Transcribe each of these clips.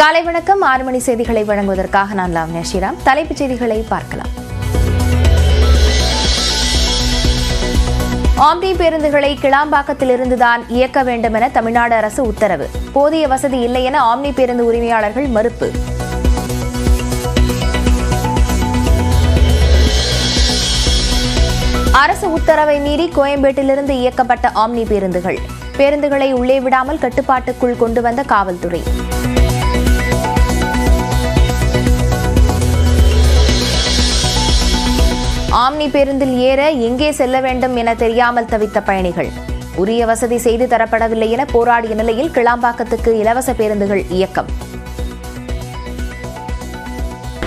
காலை வணக்கம். 6 மணி செய்திகளை வழங்குவதற்காக நான் லாவண்யா ஸ்ரீராம். தலைப்புச் செய்திகளை பார்க்கலாம். ஆம்னி பேருந்துகளை கிளாம்பாக்கத்திலிருந்துதான் இயக்க வேண்டும் என தமிழ்நாடு அரசு உத்தரவு. போதிய வசதி இல்லை என ஆம்னி பேருந்து உரிமையாளர்கள் மறுப்பு. அரசு உத்தரவை மீறி கோயம்பேட்டிலிருந்து இயக்கப்பட்ட ஆம்னி பேருந்துகளை உள்ளே விடாமல் கட்டுப்பாட்டுக்குள் கொண்டு வந்த காவல்துறை. ஆம்னி பேருந்தில் ஏற எங்கே செல்ல வேண்டும் என தெரியாமல் தவித்த பயணிகள். உரிய வசதி செய்து தரப்படவில்லை என போராடிய நிலையில் கிளாம்பாக்கத்துக்கு இலவச பேருந்துகள் இயக்கம்.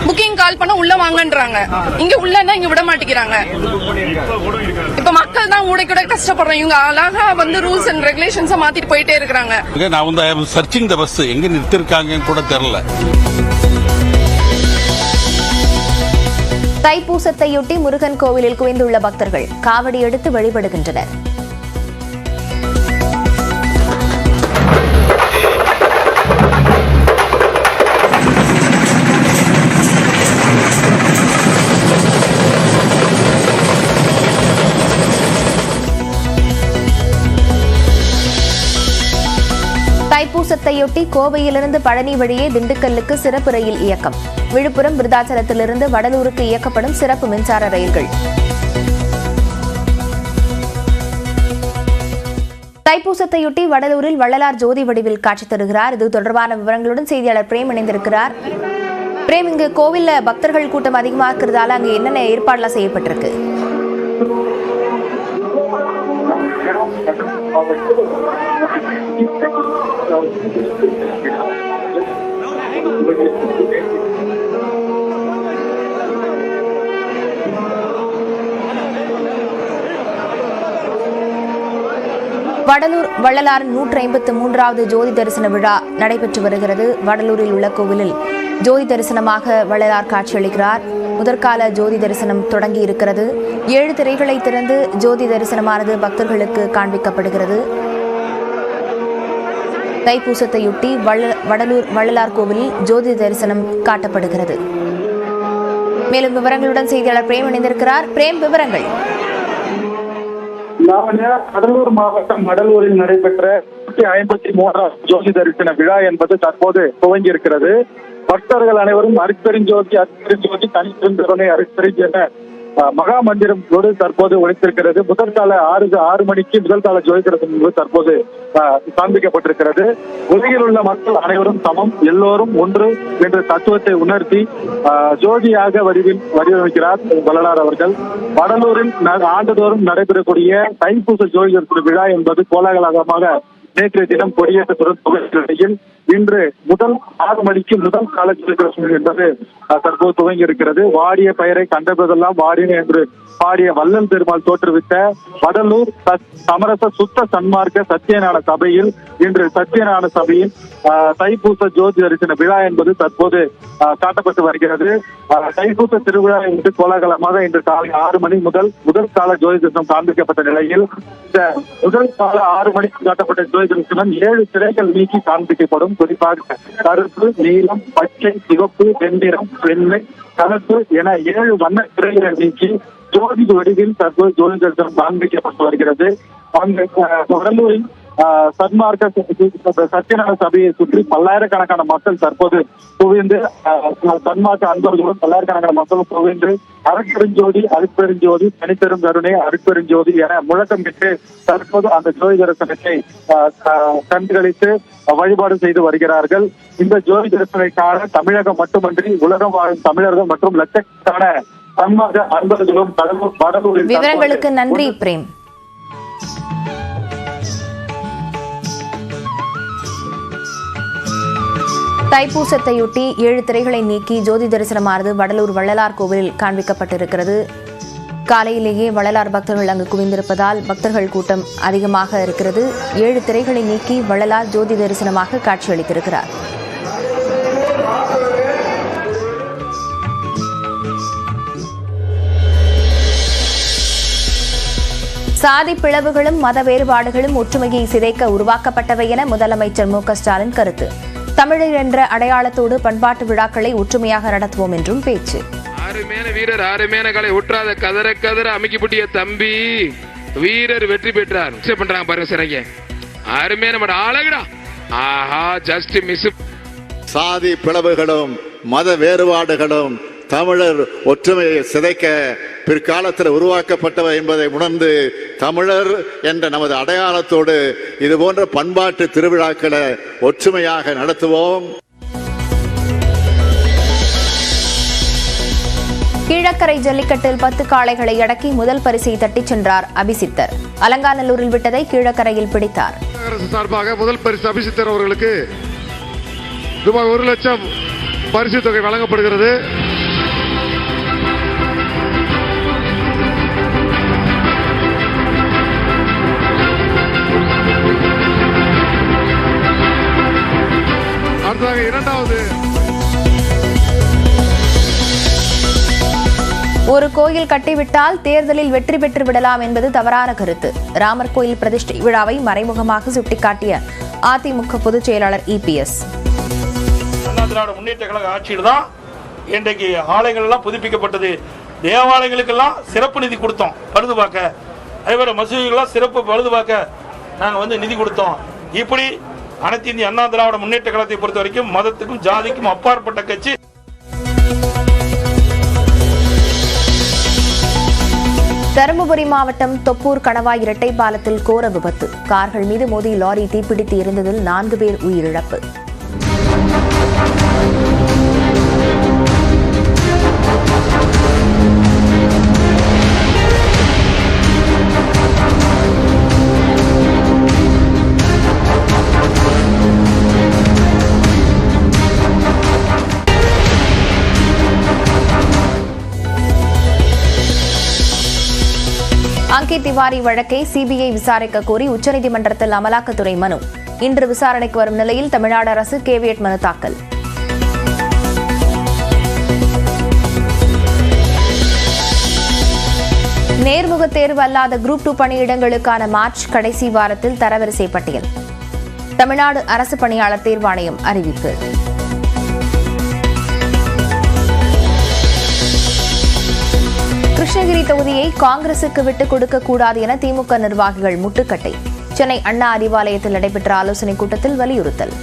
புக்கிங் கால் பண்ண உள்ள வாங்கன்றாங்க. இங்க உள்ளன்னா இங்க விட மாட்டேங்கிறாங்க. இப்ப மக்கள் தான் கூட கஷ்டப்படுறோம். இவங்க அழகா ரூல்ஸ் அண்ட் ரெகுலேஷன்ஸ் மாத்திட்டு போயிட்டே இருக்காங்க. நான் சர்ச்சிங் தி பஸ் எங்க நிறுத்திருக்காங்க கூட தெரியல. தைப்பூசத்தையொட்டி முருகன் கோவிலில் குவிந்துள்ள பக்தர்கள் காவடி எடுத்து வழிபடுகின்றனர். தைப்பூசத்தையொட்டி கோவையிலிருந்து பழனி வழியே திண்டுக்கல்லுக்கு சிறப்பு ரயில் இயக்கம். விழுப்புரம் விருதாச்சலத்திலிருந்து வடலூருக்கு இயக்கப்படும் சிறப்பு மின்சார ரயில்கள். தைப்பூசத்தையொட்டி வடலூரில் வள்ளலார் ஜோதி வடிவில் காட்சி தருகிறார். இது தொடர்பான விவரங்களுடன் செய்தியாளர் பிரேம் இணைந்திருக்கிறார். பிரேம், இங்கு கோவில்ல பக்தர்கள் கூட்டம் அதிகமாக இருக்கிறதால அங்கு என்னென்ன ஏற்பாடுலாம் செய்யப்பட்டிருக்கு? வடலூர் வள்ளலார் 153வது ஜோதி தரிசன விழா நடைபெற்று வருகிறது. வடலூரில் உள்ள கோவிலில் ஜோதி தரிசனமாக வள்ளலார் காட்சியளிக்கிறார். முதற்கால ஜோதி தரிசனம் தொடங்கி இருக்கிறது. 7 திரைகளை திறந்து ஜோதி தரிசனமானது பக்தர்களுக்கு காண்பிக்கப்படுகிறது. தைப்பூசத்தையொட்டி வடலூர் வள்ளலார் கோவிலில் ஜோதி தரிசனம் காட்டப்படுகிறது. மேலும் விவரங்களுடன் செய்தியாளர் பிரேம் இணைந்திருக்கிறார். பிரேம், விவரங்கள். கடலூர் மாவட்டம் வடலூரில் நடைபெற்ற 153வது ஜோதி தரிசன விழா என்பது தற்போது துவங்கி இருக்கிறது. பக்தர்கள் அனைவரும் அருட்பெருஞ்சோதி அருட்பெருஞ்சோதி தனிப்பெருங்கருணை அருட்பெருஞ்சோதி என மகா மந்திரம் தற்போது ஒழித்திருக்கிறது. முதற்கால 6 மணிக்கு முதற்கால ஜோதி தரிசனம் தற்போது காண்பிக்கப்பட்டிருக்கிறது. உலகில் உள்ள மக்கள் அனைவரும் சமம், எல்லோரும் ஒன்று என்ற தத்துவத்தை உணர்த்தி ஜோதியாக வடிவமைக்கிறார் வள்ளலார் அவர்கள். வடலூரில் ஆண்டுதோறும் நடைபெறக்கூடிய தைப்பூச ஜோதி தரிசன விழா என்பது கோலாகலமாக நேற்றைய தினம் கொடியேற்றத்துடன் துவங்கிய இன்று முதல் 6 மணிக்கு முதல் கால ஜோதி தரிசனம் என்பது தற்போது துவங்கி இருக்கிறது. வாடிய பெயரை கண்டபோதெல்லாம் வாடின என்று பாடிய வள்ளல் பெருமாள் தோற்றுவித்த வடலூர் சமரச சுத்த சன்மார்க்க சத்தியஞான சபையில் இன்று சத்தியஞான சபையின் தைப்பூச ஜோதி தரிசன விழா என்பது தற்போது காட்டப்பட்டு வருகிறது. தைப்பூச திருவிழா என்று கோலாகலமாக இன்று காலை 6 மணி முதல் கால ஜோதி தரிசனம் காண்பிக்கப்பட்ட நிலையில் இந்த முதல் கால 6 மணிக்கு காட்டப்பட்ட ஜோதி தரிசனம் 7 திரைகள் நீக்கி காண்பிக்கப்படும். குறிப்பாக கருப்பு, நீலம், பச்சை, சிவப்பு, வெண்ணிறம், வெண்மை, கலப்பு என 7 வண்ண திரைகளை நீக்கி ஜோதி வடிவில் தற்போது ஜோதி தரிசனம் காண்பிக்கப்பட்டு வருகிறது. வடலூரில் சன்மார்க்க சத்தியஞான சபையை சுற்றி பல்லாயிரக்கணக்கான மக்கள் தற்போது குவிந்து சன்மார்க்க அன்பர்களும் பல்லாயிரக்கணக்கான மக்களும் குவிந்து அருட்பெருஞ்சோதி தனிப்பெரும் கருணை அருட்பெருஞ்சோதி என முழக்கமிட்டு தற்போது அந்த ஜோதி தரிசனத்தை கண்டுகளித்து வழிபாடு செய்து வருகிறார்கள். இந்த ஜோதி தரிசனை காண தமிழகம் மட்டுமன்றி உலகம் வாழும் தமிழர்கள் மற்றும் லட்சக்கணக்கான சன்மார்க்க அன்பர்களும் வடலூரில். விவரங்களுக்கு நன்றி பிரேம். தைப்பூசத்தையொட்டி 7 திரைகளை நீக்கி ஜோதி தரிசனமானது வடலூர் வள்ளலார் கோவிலில் காண்பிக்கப்பட்டிருக்கிறது. காலையிலேயே வள்ளலார் பக்தர்கள் அங்கு குவிந்திருப்பதால் பக்தர்கள் கூட்டம் அதிகமாக இருக்கிறது. 7 திரைகளை நீக்கி வள்ளலார் ஜோதி தரிசனமாக காட்சியளித்திருக்கிறார். சாதி பிளவுகளும் மத வேறுபாடுகளும் ஒற்றுமையை சிதைக்க உருவாக்கப்பட்டவை என முதலமைச்சர் மு.க. ஸ்டாலின் கருத்து. தமிழர் என்ற அடையாளத்தோடு பண்பாட்டு விழாக்களை ஒற்றுமையாக நடத்துவோம் என்றும் பேச்சு. ஆறுமேன வீரர் ஆறுமேன காலை உற்றாத கதற கதற அமைக்கி புட்டிய தம்பி வீரர் வெற்றி பெற்றார். பண்றாங்க பாருங்க சிறங்க ஆறுமேன ஆளகடா. ஆஹா ஜஸ்ட் மிஸ். சாதி பிளவுகளும் மத வேறுபாடுகளும் தமிழர் ஒற்றுமையை சிதைக்க பிற்காலத்தில் உருவாக்கப்பட்டவை என்பதை உணர்ந்து தமிழர் என்ற நமது அடையாளத்தோடு இது போன்ற பண்பாட்டு திருவிழாக்களை ஒற்றுமையாக நடத்துவோம். கீழக்கரை ஜல்லிக்கட்டில் 10 காளைகளை அடக்கி முதல் பரிசை தட்டிச் சென்றார் அபிசித்தர். அலங்காநல்லூரில் விட்டதை கீழக்கரையில் பிடித்தார். அரசு சார்பாக முதல் பரிசு அபிசித்தர் அவர்களுக்கு ரூபாய் 1 லட்சம் பரிசு தொகை வழங்கப்படுகிறது. அடுத்ததாக இரண்டாவது. ஒரு கோயில் கட்டிவிட்டால் தேர்தலில் வெற்றி பெற்று விடலாம் என்பது தவறான கருத்து. ராமர் கோயில் பிரதிஷ்டை விழாவை மறைமுகமாக சுட்டிக்காட்டிய அதிமுக பொதுச் செயலாளர் இபிஎஸ். அண்ணா திராவிட முன்னேற்ற கழக ஆட்சியில் தான் இன்றைக்கு ஆலயங்கள் எல்லாம் புதுப்பிக்கப்பட்டது. தேவாலயங்களுக்கெல்லாம் சிறப்பு நிதி கொடுத்தோம் பழுது பார்க்க. அதேபோல மசூதிகள்லாம் சிறப்பு பழுது பார்க்க நாங்கள் நிதி கொடுத்தோம். இப்படி அனைத்து இந்திய அண்ணா திராவிட முன்னேற்ற கழகத்தை பொறுத்த வரைக்கும் மதத்துக்கும் ஜாதிக்கும் அப்பாற்பட்ட கட்சி. தருமபுரி மாவட்டம் தொப்பூர் கணவாய் இரட்டை பாலத்தில் கோர விபத்து. கார்கள் மீது மோதி லாரி தீப்பிடித்து எரிந்ததில் 4 பேர் உயிரிழப்பு. அங்கித் திவாரி வழக்கை சிபிஐ விசாரிக்க கோரி உச்சநீதிமன்றத்தில் அமலாக்கத்துறை மனு. இன்று விசாரணைக்கு வரும் நிலையில் தமிழ்நாடு அரசு கேவியட் மனு தாக்கல். நேர்முக தேர்வு அல்லாத குரூப் 2 பணியிடங்களுக்கான மார்ச் கடைசி வாரத்தில் தரவரிசை பட்டியல். தமிழ்நாடு அரசு பணியாளர் தேர்வாணையம் அறிவிப்பு. கிருஷ்ணகிரி தொகுதியை காங்கிரசுக்கு விட்டுக் கொடுக்கக் கூடாது என திமுக நிர்வாகிகள் முட்டுக்கட்டை. சென்னை அண்ணா அறிவாலயத்தில் நடைபெற்ற ஆலோசனைக் கூட்டத்தில் வலியுறுத்தல்.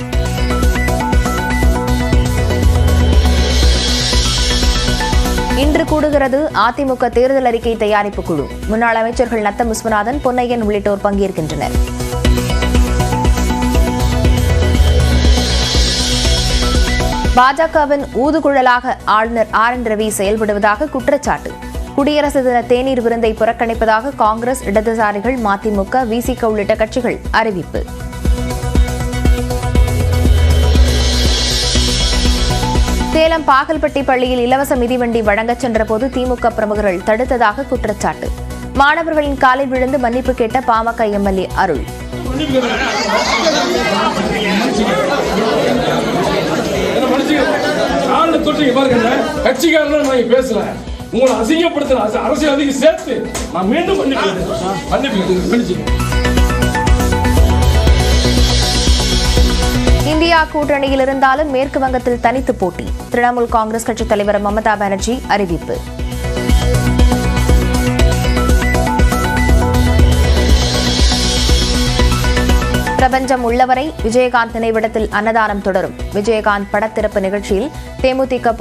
இன்று கூடுகிறது அதிமுக தேர்தல் அறிக்கை தயாரிப்பு குழு. முன்னாள் அமைச்சர்கள் நத்தம் விஸ்வநாதன், பொன்னையன் உள்ளிட்டோர் பங்கேற்கின்றனர். பாஜகவின் ஊதுகுழலாக ஆளுநர் RN ரவி செயல்படுவதாக குற்றச்சாட்டு. குடியரசு தின தேநீர் விருந்தை புறக்கணிப்பதாக காங்கிரஸ், இடதுசாரிகள், மதிமுக, விசிக உள்ளிட்ட கட்சிகள் அறிவிப்பு. சேலம் பாகல்பட்டி பள்ளியில் இலவச மிதிவண்டி வழங்கச் சென்றபோது திமுக பிரமுகர்கள் தடுத்ததாக குற்றச்சாட்டு. மாணவர்களின் காலில் விழுந்து மன்னிப்பு கேட்ட பாமக எம்எல்ஏ அருள். உங்களை அசிங்கப்படுத்தின அரசியல் சேர்த்து நான் மீண்டும் இந்தியா கூட்டணியில் இருந்தாலும் மேற்கு வங்கத்தில் தனித்து போட்டி. திரிணாமுல் காங்கிரஸ் கட்சித் தலைவர் மமதா பானர்ஜி அறிவிப்பு. பிரபஞ்சம் உள்ளவரை விஜயகாந்த் நினைவிடத்தில் அன்னதானம் தொடரும். விஜயகாந்த் படத்திறப்பு நிகழ்ச்சியில் தேமுதிக